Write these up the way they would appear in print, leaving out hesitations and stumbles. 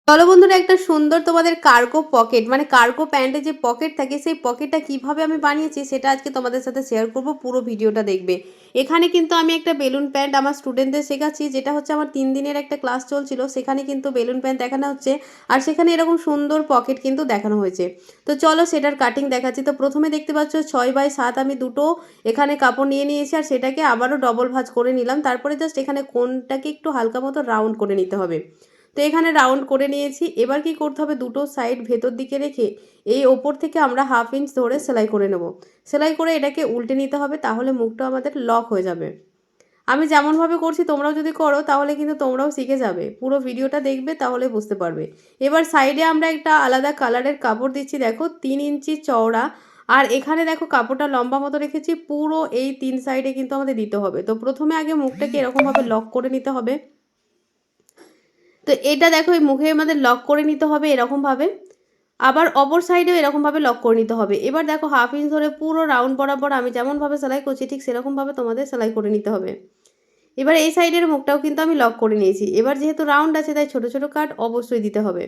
চলো বন্ধুরা, একটা সুন্দর তোমাদের কার্গো পকেট মানে কার্গো প্যান্টে যে পকেট থাকে সেই পকেটটা কিভাবে আমি বানিয়েছি সেটা আজকে তোমাদের সাথে শেয়ার করব। পুরো ভিডিওটা দেখবে। এখানে কিন্তু আমি একটা বেলুন প্যান্ট আমার স্টুডেন্টদের শেখাচ্ছি, যেটা হচ্ছে আমার 3 দিনের একটা ক্লাস চলছিল। সেখানে কিন্তু বেলুন প্যান্ট দেখানো হচ্ছে, আর সেখানে এরকম সুন্দর পকেট কিন্তু দেখানো হয়েছে। তো চলো সেটার কাটিং দেখাচ্ছি। তো প্রথমে দেখতে পাচ্ছ 6x7 আমি দুটো এখানে কাপড় নিয়ে নিয়েছি, আর সেটাকে আবারও ডবল ভাঁজ করে নিলাম। তারপরে জাস্ট এখানে কোণটাকে একটু হালকা মতো রাউন্ড করে নিতে হবে। তো এখানে রাউন্ড করে নিয়েছি। এবার কি করতে হবে, দুটো সাইড ভেতর দিকে রেখে এই ওপর থেকে আমরা 1/2 ইঞ্চ ধরে সেলাই করে নেব। সেলাই করে এটাকে উল্টে নিতে হবে, তাহলে মুখটা আমাদের লক হয়ে যাবে। আমি যেমনভাবে করছি তোমরাও যদি করো তাহলে কিন্তু তোমরাও শিখে যাবে। পুরো ভিডিওটা দেখবে তাহলে বুঝতে পারবে। এবার সাইডে আমরা একটা আলাদা কালারের কাপড় দিচ্ছি, দেখো 3 ইঞ্চি চওড়া। আর এখানে দেখো কাপড়টা লম্বা মতো রেখেছি, পুরো এই 3 সাইডে কিন্তু আমাদের দিতে হবে। তো প্রথমে আগে মুখটাকে এরকমভাবে লক করে নিতে হবে। তো এটা দেখো এই মুখে আমাদের লক করে নিতে হবে এরকমভাবে। আবার অপর সাইডেও এরকমভাবে লক করে নিতে হবে। এবার দেখো 1/2 ইঞ্চ ধরে পুরো রাউন্ড বরাবর আমি যেমনভাবে সেলাই করছি ঠিক সেরকমভাবে তোমাদের সেলাই করে নিতে হবে। এবার এই সাইডের মুখটাও কিন্তু আমি লক করে নিয়েছি। এবার যেহেতু রাউন্ড আছে তাই ছোট ছোট কাট অবশ্যই দিতে হবে।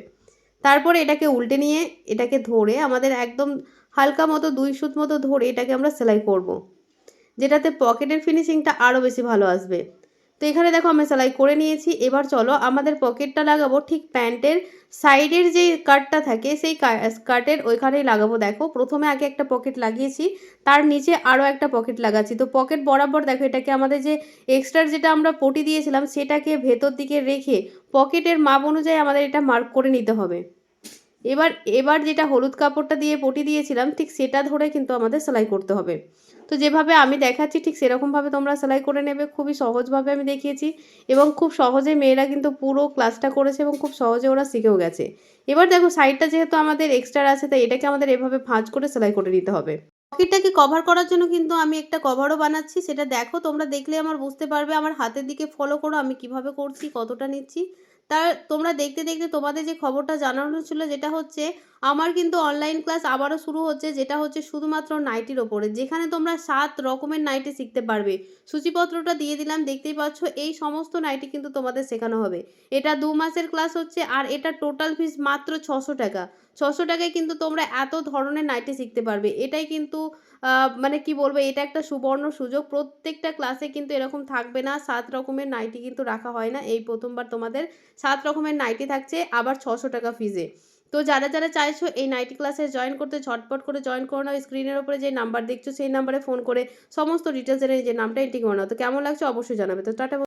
তারপরে এটাকে উল্টে নিয়ে এটাকে ধরে আমাদের একদম হালকা মতো 2 সুত মতো ধরে এটাকে আমরা সেলাই করব, যেটাতে পকেটের ফিনিশিংটা আরও বেশি ভালো আসবে। তো এখানে দেখো আমি সেলাই করে নিয়েছি। এবার চলো আমাদের পকেটটা লাগাবো ঠিক প্যান্টের সাইডের যে কাটটা থাকে সেই কাটের ওইখানেই লাগাবো। দেখো প্রথমে আগে একটা পকেট লাগিয়েছি, তার নিচে আরও একটা পকেট লাগাচ্ছি। তো পকেট বরাবর দেখো এটাকে আমাদের যে এক্সট্রা যেটা আমরা পটি দিয়েছিলাম সেটাকে ভেতর দিকে রেখে পকেটের মাপ অনুযায়ী আমাদের এটা মার্ক করে নিতে হবে। এবার এবার যেটা হলুদ কাপড়টা দিয়ে পটি দিয়েছিলাম ঠিক সেটা ধরে কিন্তু আমাদের সেলাই করতে হবে। তো যেভাবে আমি দেখাচ্ছি ঠিক সেরকমভাবে তোমরা সেলাই করে নেবে। খুবই সহজভাবে আমি দেখিয়েছি এবং খুব সহজে মেয়েরা কিন্তু পুরো ক্লাসটা করেছে এবং খুব সহজে ওরা শিখেও গেছে। এবার দেখো সাইডটা যেহেতু আমাদের এক্সট্রা আছে তাই এটাকে আমাদের এভাবে ভাঁজ করে সেলাই করে নিতে হবে। পকেটটাকে কভার করার জন্য কিন্তু আমি একটা কভারও বানাচ্ছি, সেটা দেখো তোমরা দেখলে আমার বুঝতে পারবে। আমার হাতের দিকে ফলো করো আমি কিভাবে করছি, কতটা নিচ্ছি। তার তোমরা দেখতে দেখতে তোমাদের যে খবরটা জানানো ছিল, যেটা হচ্ছে আমার কিন্তু অনলাইন ক্লাস আবারও শুরু হচ্ছে, যেটা হচ্ছে শুধুমাত্র নাইটির ওপরে, যেখানে তোমরা 7 রকমের নাইটি শিখতে পারবে। সূচিপত্রটা দিয়ে দিলাম, দেখতেই পাচ্ছ। এই সমস্ত নাইটি কিন্তু তোমাদের শেখানো হবে। এটা 2 মাসের ক্লাস হচ্ছে, আর এটা টোটাল ফিস মাত্র 600 টাকা। 600 টাকায় কিন্তু তোমরা এত ধরনের নাইটি শিখতে পারবে। এটাই কিন্তু মানে কি বলবো, এটা একটা সুবর্ণ সুযোগ। প্রত্যেকটা ক্লাসে কিন্তু এরকম থাকবে না, 7 রকমের নাইটি কিন্তু রাখা হয় না। এই প্রথমবার তোমাদের 7 রকমের নাইটি থাকছে, আবার 600 টাকা ফিজে। তো যারা যারা চাইছো এই নাইটি ক্লাসে জয়েন করতে ঝটপট করে জয়েন করে নাও। স্ক্রিনের উপরে যে নাম্বার দেখছো সেই নাম্বারে ফোন করে সমস্ত ডিটেলস জেনে যে নামটা এন্ট্রি করে নাও। তো কেমন লাগছে অবশ্যই জানাবে। তো টাটা।